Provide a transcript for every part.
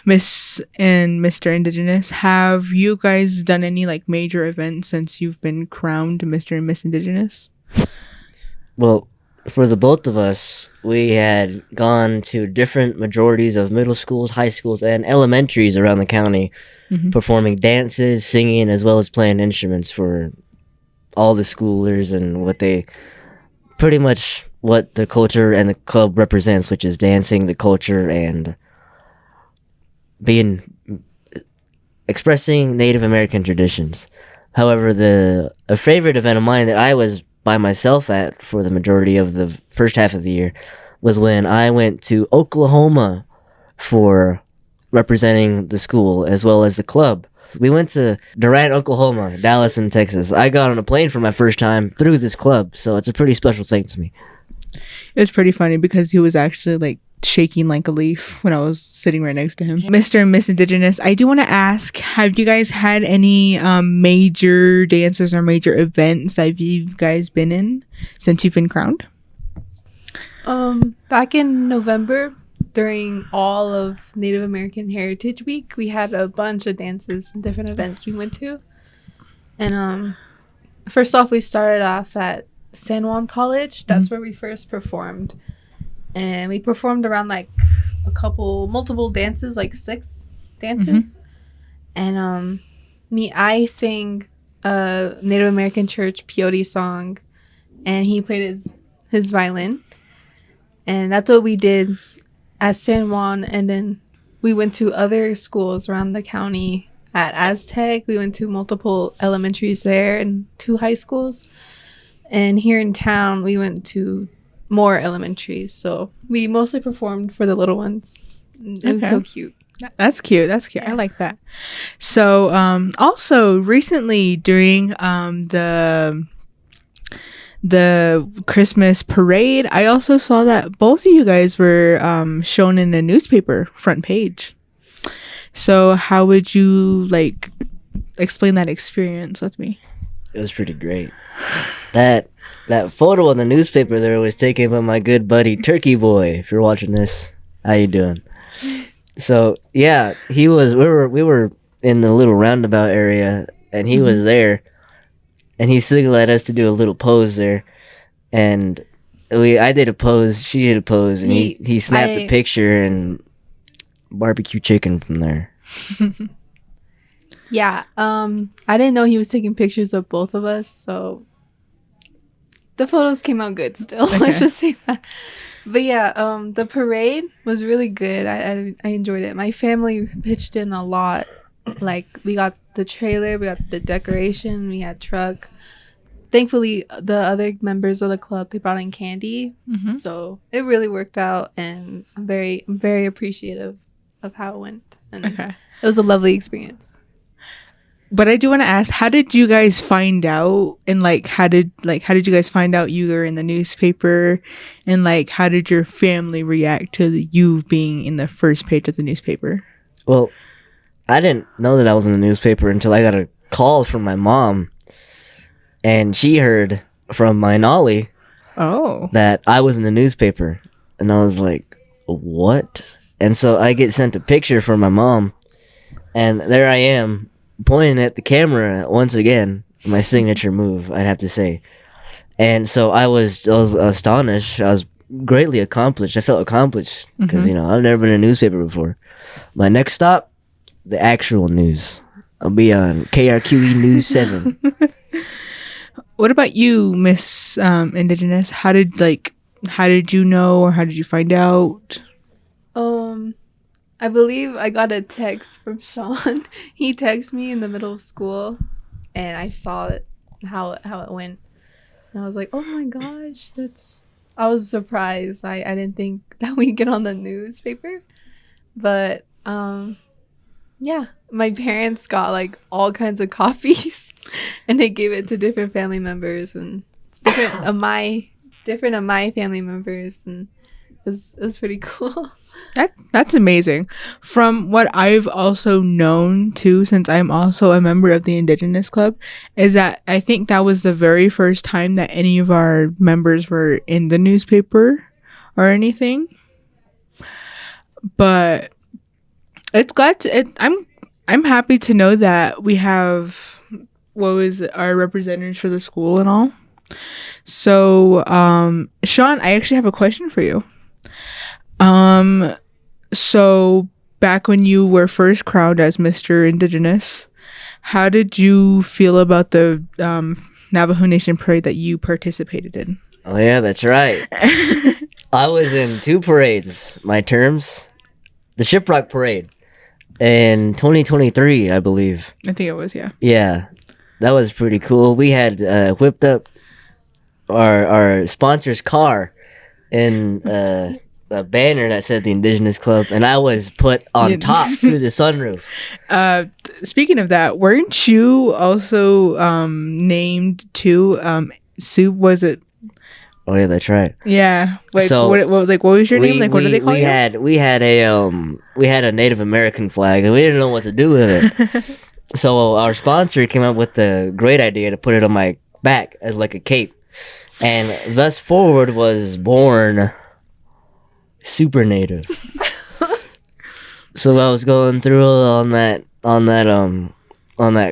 Miss and Mr. Indigenous, have you guys done any like major events since you've been crowned Mr. and Miss Indigenous? Well, for the both of us, we had gone to different majorities of middle schools, high schools, and elementaries around the county, performing dances, singing, as well as playing instruments for all the schoolers and pretty much what the culture and the club represents, which is dancing, the culture, and expressing Native American traditions. However, a favorite event of mine that I was by myself at for the majority of the first half of the year was when I went to Oklahoma for representing the school as well as the club. We went to Durant, Oklahoma, Dallas, and Texas. I got on a plane for my first time through this club, so it's a pretty special thing to me. It was pretty funny because he was actually like shaking like a leaf when I was sitting right next to him. Mr. and Miss Indigenous, I do want to ask, have you guys had any major dances or major events that you guys been in since you've been crowned? Back in November, during all of Native American Heritage Week, we had a bunch of dances and different events we went to. And first off, we started off at San Juan College. That's where we first performed. And we performed around like multiple dances, like 6 dances. And I sang a Native American church peyote song, and he played his violin. And that's what we did at San Juan. And then we went to other schools around the county. At Aztec, we went to multiple elementaries there and 2 high schools. And here in town, we went to more elementaries. So we mostly performed for the little ones. It was so cute. That's cute. Yeah. I like that. So also recently during the Christmas parade, I also saw that both of you guys were shown in a newspaper front page. So how would you like explain that experience with me? It was pretty great. That photo on the newspaper there was taken by my good buddy Turkey Boy. If you're watching this, how you doing? So yeah, we were in the little roundabout area, and he was there, and he signaled at us to do a little pose there, and I did a pose, she did a pose, and he snapped a picture and barbecue chicken from there. Yeah, I didn't know he was taking pictures of both of us, so the photos came out good still. Okay. Let's just say that. But yeah, the parade was really good. I enjoyed it. My family pitched in a lot. Like, we got the trailer, we got the decoration, we had truck. Thankfully, the other members of the club, they brought in candy. So it really worked out, and I'm very appreciative of how it went. And it was a lovely experience. But I do want to ask, how did you guys find out? And how did you guys find out you were in the newspaper? And how did your family react to you being in the first page of the newspaper? Well, I didn't know that I was in the newspaper until I got a call from my mom, and she heard from my Nolly that I was in the newspaper, and I was like, what? And so I get sent a picture from my mom, and there I am, pointing at the camera once again, my signature move, I'd have to say. And so I was astonished. I was greatly accomplished. I felt accomplished because I've never been in a newspaper before. My next stop, the actual news. I'll be on KRQE News 7. What about you, Miss Indigenous? How did you know, or how did you find out? I believe I got a text from Sean. He texted me in the middle of school, and I saw it, how it went. And I was like, oh my gosh, I was surprised. I didn't think that we'd get on the newspaper. But yeah, my parents got all kinds of copies, and they gave it to different family members, and it's different of my family members, and it was pretty cool. That's amazing. From what I've also known too, since I'm also a member of the Indigenous Club, is that I think that was the very first time that any of our members were in the newspaper or anything. But It's glad to, I'm happy to know that we have our representatives for the school and all. So, Sean, I actually have a question for you. So back when you were first crowned as Mr. Indigenous, how did you feel about the Navajo Nation parade that you participated in? Oh yeah, that's right. I was in 2 parades, my terms. The Shiprock Parade in 2023, I believe. I think it was, yeah. Yeah, that was pretty cool. We had whipped up our sponsor's car in a banner that said the Indigenous Club, and I was put on top through the sunroof. Speaking of that, weren't you also named to soup? Was it? Oh yeah, that's right. Yeah. Like, so what was your name? Like, what do they call you? We had a Native American flag, and we didn't know what to do with it. So our sponsor came up with the great idea to put it on my back as like a cape, and thus forward was born Super Native. So I was going through on that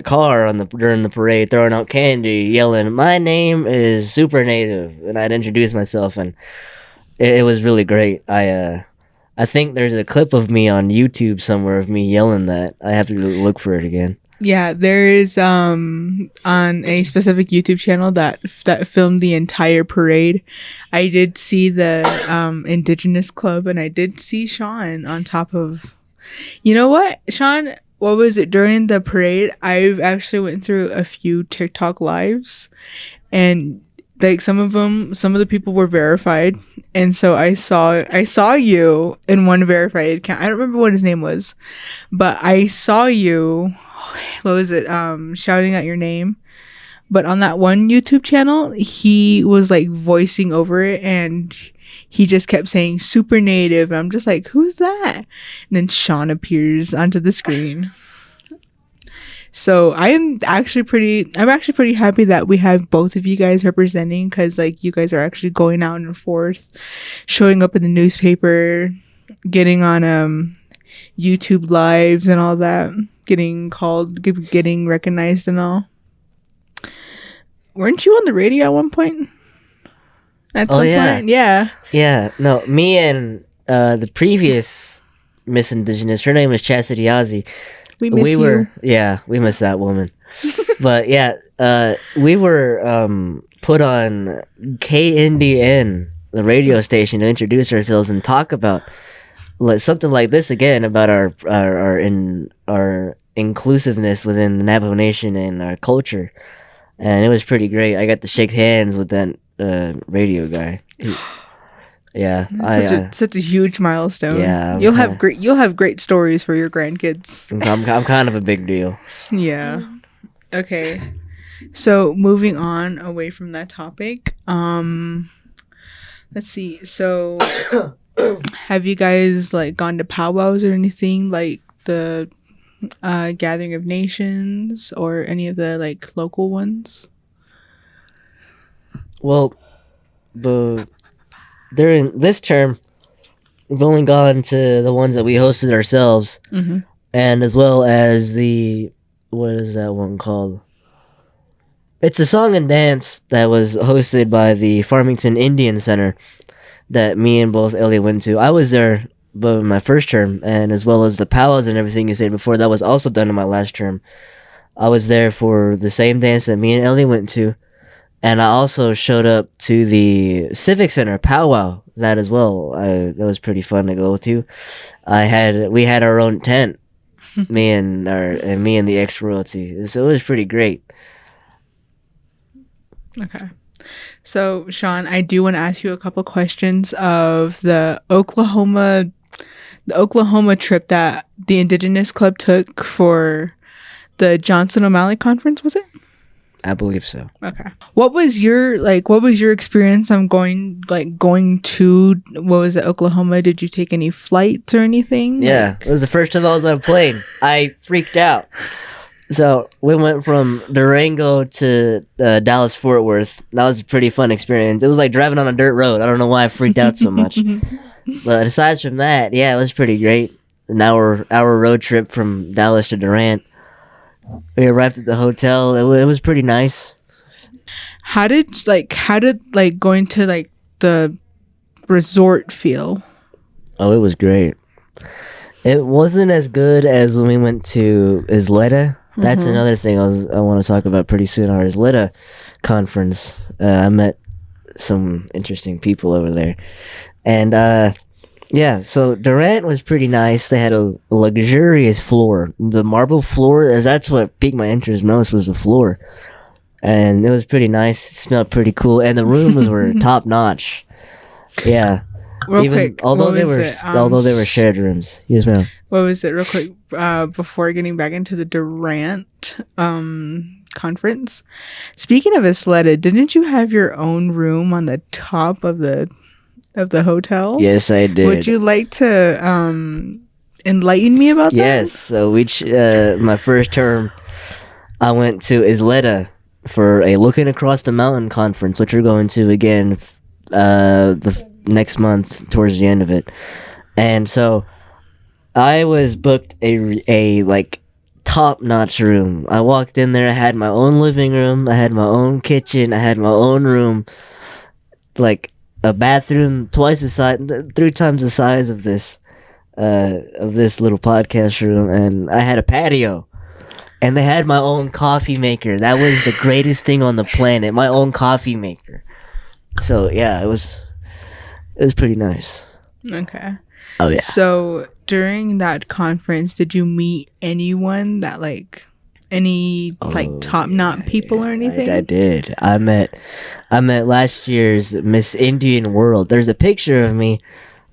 car during the parade, throwing out candy, yelling, "My name is Super Native," and I'd introduce myself, and it was really great. I think there's a clip of me on YouTube somewhere of me yelling that. I have to look for it again. Yeah, there is on a specific YouTube channel that filmed the entire parade. I did see the Indigenous Club, and I did see Sean on top of. You know what, Sean? What was it during the parade? I've actually went through a few TikTok lives, and like some of the people were verified, and so I saw you in one verified account. I don't remember what his name was, but I saw you. What was it? Shouting out your name. But on that one YouTube channel, he was like voicing over it, and he just kept saying "Super Native." And I'm just like, who's that? And then Sean appears onto the screen. So I'm actually pretty happy that we have both of you guys representing, because like you guys are actually going out and forth, showing up in the newspaper, getting on YouTube lives and all that, getting called, getting recognized and all. Weren't you on the radio at one point? At some point? Yeah. Yeah. No, me and the previous Miss Indigenous, her name was Chastity Ozzy. We miss you. We miss that woman. But yeah, we were put on KNDN, the radio station, to introduce ourselves and talk about something like this again, about our inclusiveness within the Navajo Nation and our culture. And it was pretty great. I got to shake hands with that radio guy. Yeah, such a huge milestone. Yeah, you'll have great stories for your grandkids. I'm kind of a big deal. Yeah. Okay. So moving on away from that topic, let's see. So, have you guys like gone to powwows or anything, like the Gathering of Nations or any of the like local ones? Well, during this term, we've only gone to the ones that we hosted ourselves, and as well as what is that one called? It's a song and dance that was hosted by the Farmington Indian Center that me and both Ellie went to. I was there my first term, and as well as the powwows and everything you said before, that was also done in my last term. I was there for the same dance that me and Ellie went to. And I also showed up to the Civic Center powwow, that as well. That was pretty fun to go to. We had our own tent, me and the ex-royalty. So it was pretty great. Okay. So, Sean, I do want to ask you a couple questions of the Oklahoma trip that the Indigenous Club took for the Johnson O'Malley conference, was it? I believe so. Okay. What was your experience on going to, what was it, Oklahoma? Did you take any flights or anything? Yeah, it was the first time I was on a plane. I freaked out. So we went from Durango to Dallas Fort Worth. That was a pretty fun experience. It was like driving on a dirt road. I don't know why I freaked out so much. But aside from that, yeah, it was pretty great. an hour road trip from Dallas to Durant. We arrived at the hotel. It was pretty nice. How did going to like the resort feel? Oh, it was great. It wasn't as good as when we went to Isleta. That's another thing I want to talk about pretty soon. Our Isleta conference. I met some interesting people over there, and yeah. So Durant was pretty nice. They had a luxurious floor. The marble floor. That's what piqued my interest most, was the floor, and it was pretty nice. It smelled pretty cool, and the rooms were top notch. Yeah. Real quick, although they were shared rooms. Yes, ma'am. What was it, real quick, before getting back into the Durant conference? Speaking of Isleta, didn't you have your own room on the top of the hotel? Yes, I did. Would you like to enlighten me about that? Yes. So my first term, I went to Isleta for a Looking Across the Mountain conference, which we're going to again the next month towards the end of it. And so I was booked a like top-notch room. I walked in there, I had my own living room, I had my own kitchen, I had my own room, like a bathroom three times the size of this little podcast room, and I had a patio. And they had my own coffee maker. That was the greatest thing on the planet. My own coffee maker. So yeah, it was pretty nice. Okay. Oh yeah. So during that conference, did you meet anyone that top knot people or anything? I did. I met last year's Miss Indian World. There's a picture of me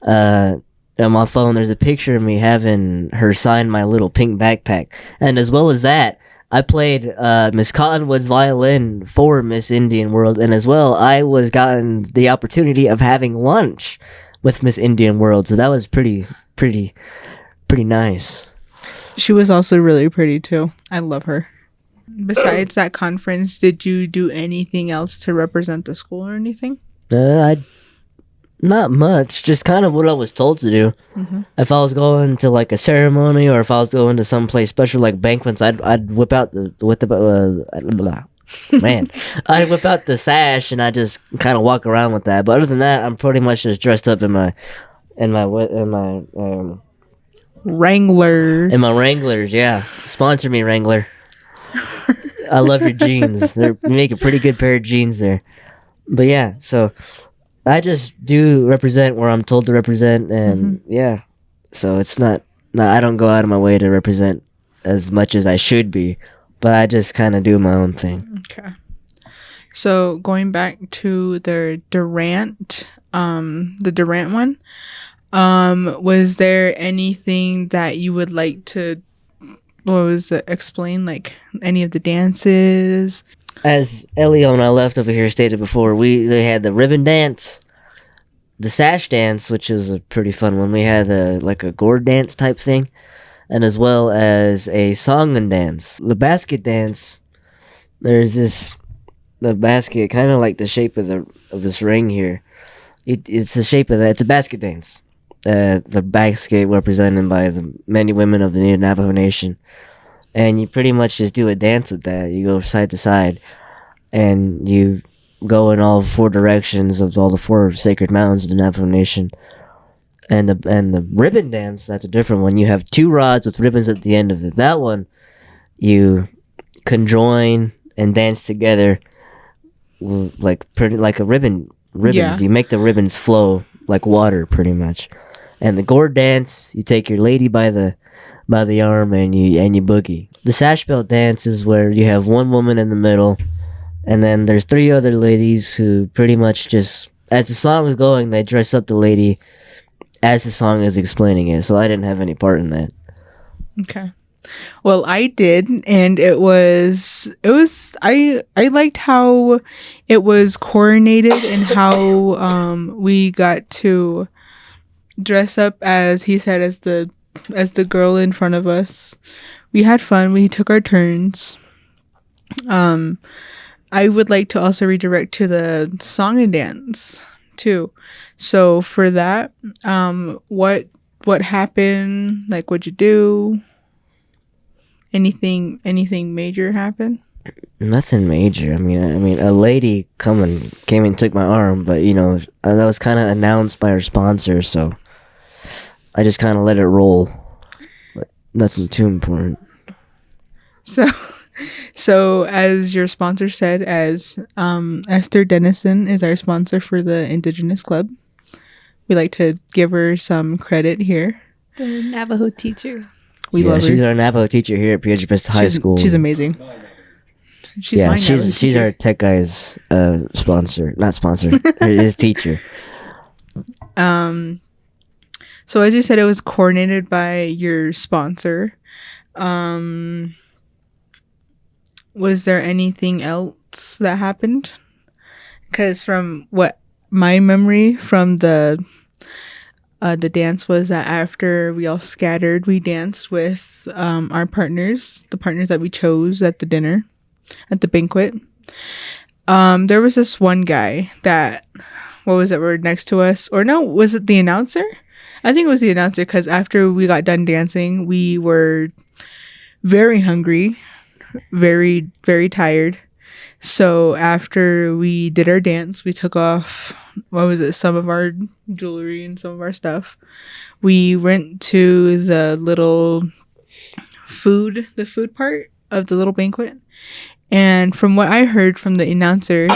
on my phone. There's a picture of me having her sign my little pink backpack. And as well as that, I played Miss Cottonwood's violin for Miss Indian World, and as well, I was gotten the opportunity of having lunch with Miss Indian World, so that was pretty nice. She was also really pretty too. I love her. Besides that conference, did you do anything else to represent the school or anything? Not much, just kind of what I was told to do. If I was going to like a ceremony, or if I was going to some place special like banquets, I'd whip out I'd whip out the sash, and I just kind of walk around with that. But other than that, I'm pretty much just dressed up in my Wrangler. In my Wranglers. Yeah, sponsor me, Wrangler. I love your jeans. You make a pretty good pair of jeans there. But yeah, so I just do represent where I'm told to represent, and yeah, so it's not. I don't go out of my way to represent as much as I should be, but I just kind of do my own thing. Okay. So going back to the Durant one, was there anything that you would like to, explain, like any of the dances? As Elio and I left over here stated before, they had the ribbon dance, the sash dance, which is a pretty fun one. We had a gourd dance type thing, and as well as a song and dance. The basket dance, there's the basket, kind of like the shape of this ring here. It's the shape of that. It's a basket dance. The basket represented by the many women of the Native Navajo Nation. And you pretty much just do a dance with that. You go side to side, and you go in all four directions of all the four sacred mountains of the Navajo Nation. And the ribbon dance, that's a different one. You have two rods with ribbons at the end of it. That one, you conjoin and dance together, like a ribbons. Yeah. You make the ribbons flow like water, pretty much. And the gourd dance, you take your lady by the arm and you boogie. The sash belt dance is where you have one woman in the middle, and then there's three other ladies who pretty much just, as the song is going, they dress up the lady as the song is explaining it. So I didn't have any part in that. Okay. Well, I did, and it was I liked how it was coordinated, and how we got to dress up, as he said, as the girl in front of us. We had fun. We took our turns. I would like to also redirect to the song and dance too. So for that, what what happened? Like, what'd you do? Anything major happen? Nothing major. I mean, a lady came and took my arm, but that was kind of announced by our sponsor, so I just kind of let it roll. But nothing too important. So as your sponsor said, as Esther Dennison is our sponsor for the Indigenous Club, we like to give her some credit here. The Navajo teacher. We love her. She's our Navajo teacher here at Piedras Vista High School. She's amazing. She's our tech guy's sponsor, not sponsor, his teacher. So as you said, it was coordinated by your sponsor. Was there anything else that happened? Because from what my memory from the dance was that after we all scattered, we danced with our partners, the partners that we chose at the dinner, at the banquet. There was this one guy that, were next to us, or no, was it the announcer? I think it was the announcer, because after we got done dancing, we were very hungry, very, very tired. So after we did our dance, we took off, some of our jewelry and some of our stuff. We went to the food part of the little banquet. And from what I heard from the announcer,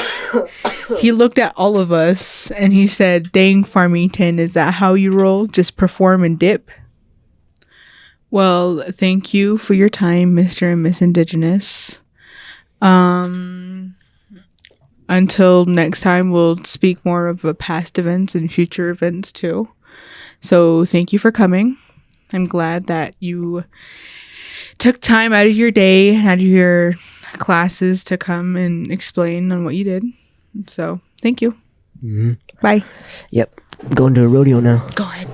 he looked at all of us and he said, "Dang, Farmington, is that how you roll? Just perform and dip?" Well, thank you for your time, Mr. and Miss Indigenous. Until next time, we'll speak more of past events and future events too. So thank you for coming. I'm glad that you took time out of your day, out of your classes to come and explain on what you did. So thank you. Mm-hmm. Bye. Yep. Going to a rodeo now. Go ahead.